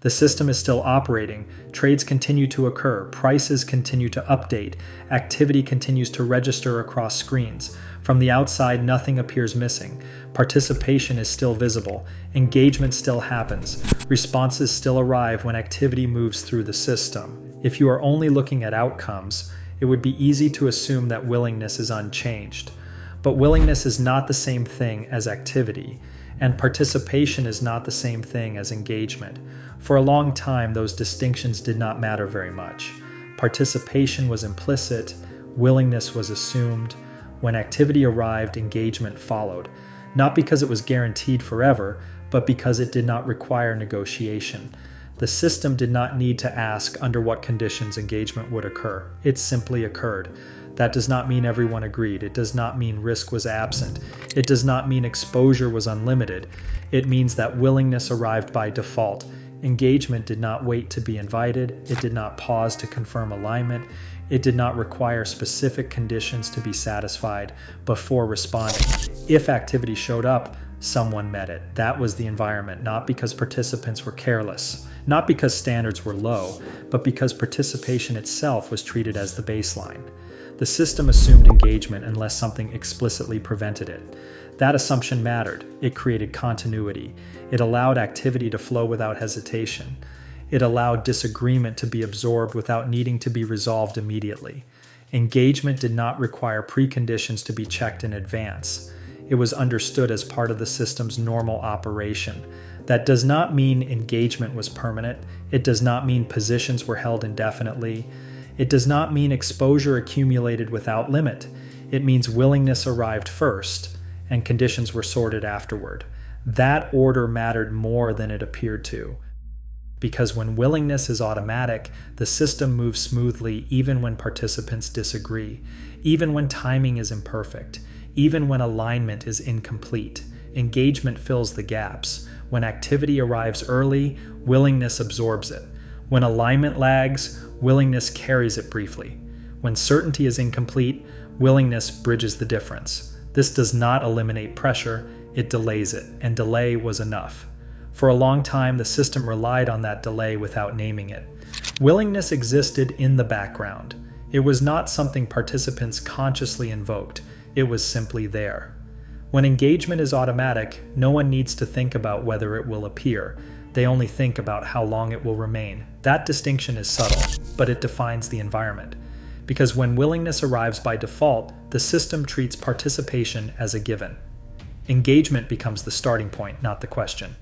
The system is still operating, trades continue to occur, prices continue to update, activity continues to register across screens. From the outside, nothing appears missing. Participation is still visible, engagement still happens, responses still arrive when activity moves through the system. If you are only looking at outcomes, it would be easy to assume that willingness is unchanged. But willingness is not the same thing as activity, and participation is not the same thing as engagement. For a long time, those distinctions did not matter very much. Participation was implicit, willingness was assumed. When activity arrived, engagement followed, not because it was guaranteed forever, but because it did not require negotiation. The system did not need to ask under what conditions engagement would occur. It simply occurred. That does not mean everyone agreed. It does not mean risk was absent. It does not mean exposure was unlimited. It means that willingness arrived by default. Engagement did not wait to be invited. It did not pause to confirm alignment. It did not require specific conditions to be satisfied before responding. If activity showed up, someone met it. That was the environment, not because participants were careless, not because standards were low, but because participation itself was treated as the baseline. The system assumed engagement unless something explicitly prevented it. That assumption mattered. It created continuity. It allowed activity to flow without hesitation. It allowed disagreement to be absorbed without needing to be resolved immediately. Engagement did not require preconditions to be checked in advance. It was understood as part of the system's normal operation. That does not mean engagement was permanent. It does not mean positions were held indefinitely. It does not mean exposure accumulated without limit. It means willingness arrived first, and conditions were sorted afterward. That order mattered more than it appeared to. Because when willingness is automatic, the system moves smoothly even when participants disagree, even when timing is imperfect, even when alignment is incomplete. Engagement fills the gaps. When activity arrives early, willingness absorbs it. When alignment lags, willingness carries it briefly. When certainty is incomplete, willingness bridges the difference. This does not eliminate pressure, it delays it, and delay was enough. For a long time, the system relied on that delay without naming it. Willingness existed in the background. It was not something participants consciously invoked. It was simply there. When engagement is automatic, no one needs to think about whether it will appear. They only think about how long it will remain. That distinction is subtle, but it defines the environment. Because when willingness arrives by default, the system treats participation as a given. Engagement becomes the starting point, not the question.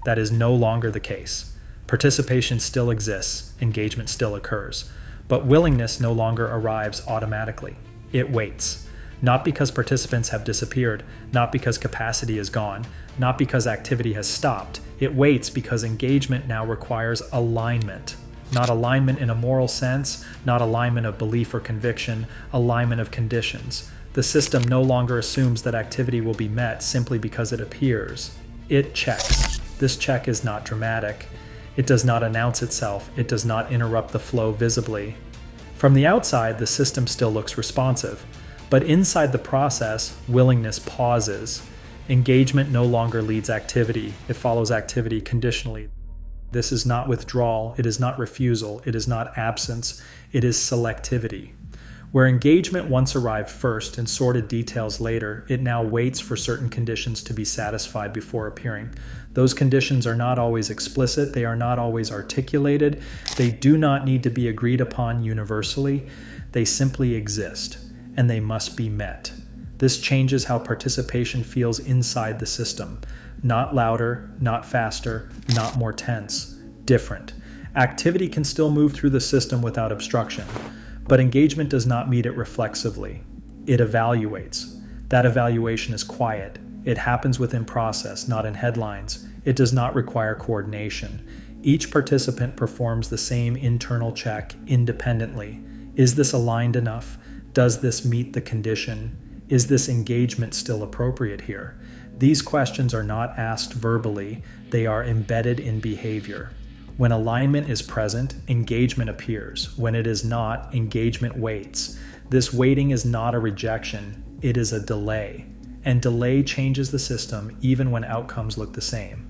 That is no longer the case. Participation still exists, engagement still occurs, but willingness no longer arrives automatically. It waits. Not because participants have disappeared, not because capacity is gone, not because activity has stopped. It waits because engagement now requires alignment. Not alignment in a moral sense, not alignment of belief or conviction, alignment of conditions. The system no longer assumes that activity will be met simply because it appears. It checks. This check is not dramatic. It does not announce itself. It does not interrupt the flow visibly. From the outside, the system still looks responsive. But inside the process, willingness pauses. Engagement no longer leads activity. It follows activity conditionally. This is not withdrawal. It is not refusal. It is not absence. It is selectivity. Where engagement once arrived first and sorted details later, it now waits for certain conditions to be satisfied before appearing. Those conditions are not always explicit. They are not always articulated. They do not need to be agreed upon universally. They simply exist, and they must be met. This changes how participation feels inside the system. Not louder, not faster, not more tense. Different. Activity can still move through the system without obstruction. But engagement does not meet it reflexively. It evaluates. That evaluation is quiet. It happens within process, not in headlines. It does not require coordination. Each participant performs the same internal check independently. Is this aligned enough? Does this meet the condition? Is this engagement still appropriate here? These questions are not asked verbally. They are embedded in behavior. When alignment is present, engagement appears. When it is not, engagement waits. This waiting is not a rejection, it is a delay. And delay changes the system even when outcomes look the same.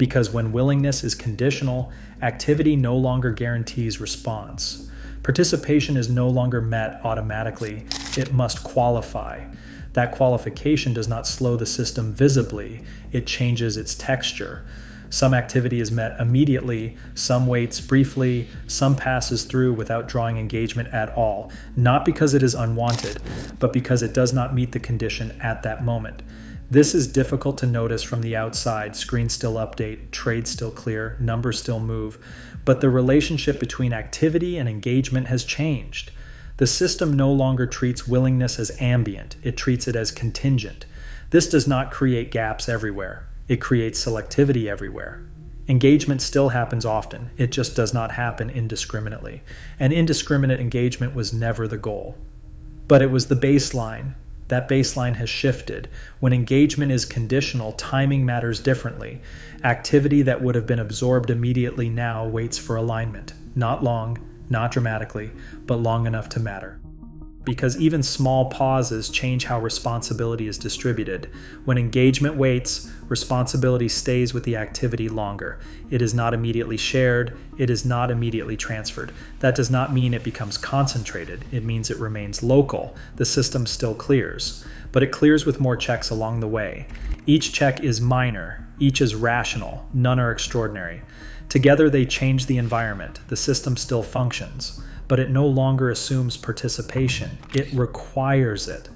Because when willingness is conditional, activity no longer guarantees response. Participation is no longer met automatically, it must qualify. That qualification does not slow the system visibly, it changes its texture. Some activity is met immediately, some waits briefly, some passes through without drawing engagement at all, not because it is unwanted, but because it does not meet the condition at that moment. This is difficult to notice from the outside. Screens still update, trades still clear, numbers still move, but the relationship between activity and engagement has changed. The system no longer treats willingness as ambient, it treats it as contingent. This does not create gaps everywhere. It creates selectivity everywhere. Engagement still happens often, it just does not happen indiscriminately. And indiscriminate engagement was never the goal. But it was the baseline. That baseline has shifted. When engagement is conditional, timing matters differently. Activity that would have been absorbed immediately now waits for alignment. Not long, not dramatically, but long enough to matter. Because even small pauses change how responsibility is distributed. When engagement waits, responsibility stays with the activity longer. It is not immediately shared, it is not immediately transferred. That does not mean it becomes concentrated, it means it remains local. The system still clears, but it clears with more checks along the way. Each check is minor, each is rational, none are extraordinary. Together they change the environment, the system still functions. But it no longer assumes participation. It requires it.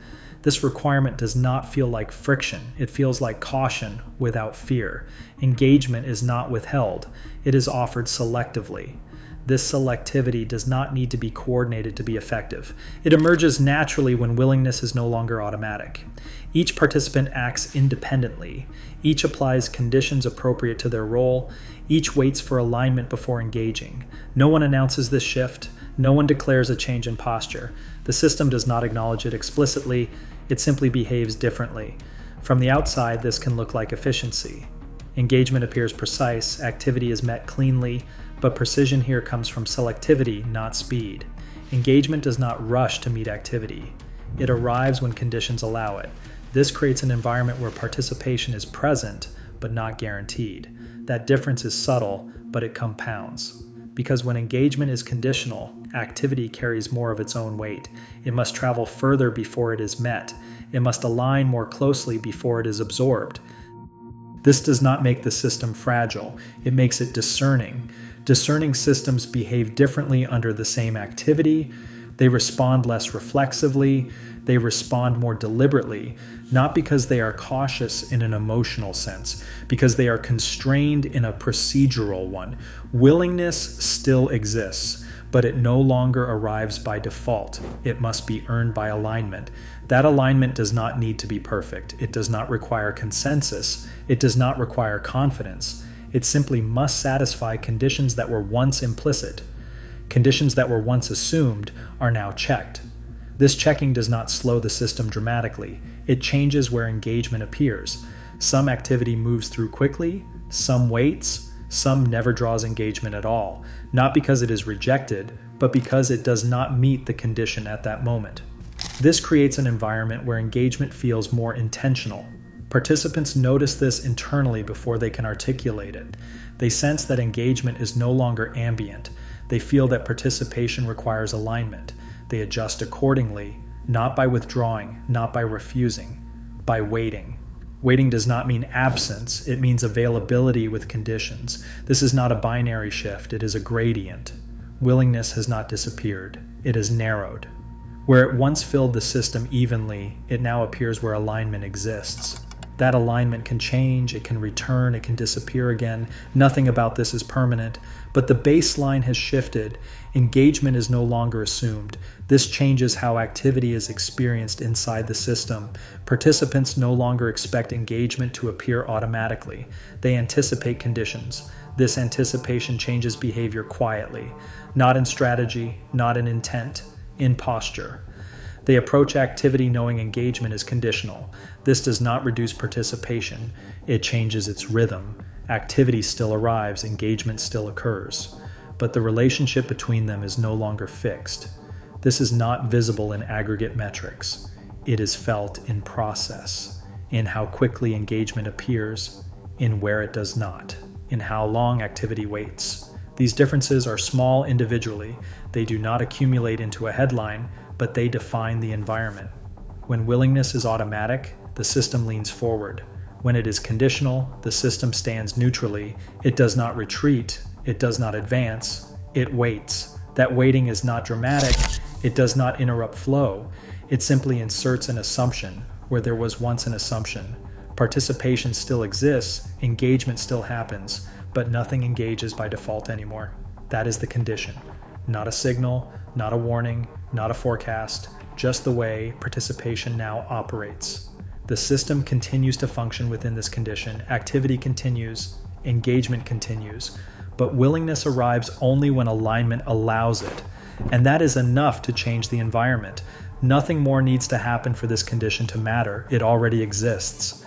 This requirement does not feel like friction. It feels like caution without fear. Engagement is not withheld. It is offered selectively. This selectivity does not need to be coordinated to be effective. It emerges naturally when willingness is no longer automatic. Each participant acts independently. Each applies conditions appropriate to their role. Each waits for alignment before engaging. No one announces this shift. No one declares a change in posture. The system does not acknowledge it explicitly, it simply behaves differently. From the outside, this can look like efficiency. Engagement appears precise, activity is met cleanly, but precision here comes from selectivity, not speed. Engagement does not rush to meet activity. It arrives when conditions allow it. This creates an environment where participation is present, but not guaranteed. That difference is subtle, but it compounds. Because when engagement is conditional, activity carries more of its own weight. It must travel further before it is met. It must align more closely before it is absorbed. This does not make the system fragile. It makes it discerning. Discerning systems behave differently under the same activity. They respond less reflexively. They respond more deliberately, not because they are cautious in an emotional sense, because they are constrained in a procedural one. Willingness still exists, but it no longer arrives by default. It must be earned by alignment. That alignment does not need to be perfect. It does not require consensus. It does not require confidence. It simply must satisfy conditions that were once implicit. Conditions that were once assumed are now checked. This checking does not slow the system dramatically. It changes where engagement appears. Some activity moves through quickly, some waits, some never draws engagement at all, not because it is rejected, but because it does not meet the condition at that moment. This creates an environment where engagement feels more intentional. Participants notice this internally before they can articulate it. They sense that engagement is no longer ambient. They feel that participation requires alignment. They adjust accordingly, not by withdrawing, not by refusing, by waiting. Waiting does not mean absence, it means availability with conditions. This is not a binary shift, it is a gradient. Willingness has not disappeared, it has narrowed. Where it once filled the system evenly, it now appears where alignment exists. That alignment can change, it can return, it can disappear again. Nothing about this is permanent, but the baseline has shifted. Engagement is no longer assumed. This changes how activity is experienced inside the system. Participants no longer expect engagement to appear automatically. They anticipate conditions. This anticipation changes behavior quietly, not in strategy, not in intent, in posture. They approach activity knowing engagement is conditional. This does not reduce participation. It changes its rhythm. Activity still arrives, engagement still occurs. But the relationship between them is no longer fixed. This is not visible in aggregate metrics. It is felt in process, in how quickly engagement appears, in where it does not. in how long activity waits. These differences are small individually. They do not accumulate into a headline, but they define the environment. When willingness is automatic, the system leans forward. When it is conditional, the system stands neutrally. It does not retreat. It does not advance. It waits. That waiting is not dramatic. It does not interrupt flow. It simply inserts an assumption where there was once an assumption. Participation still exists, engagement still happens, but nothing engages by default anymore. That is the condition. Not a signal, not a warning, not a forecast, just the way participation now operates. The system continues to function within this condition, activity continues, engagement continues, but willingness arrives only when alignment allows it, and that is enough to change the environment. Nothing more needs to happen for this condition to matter. It already exists.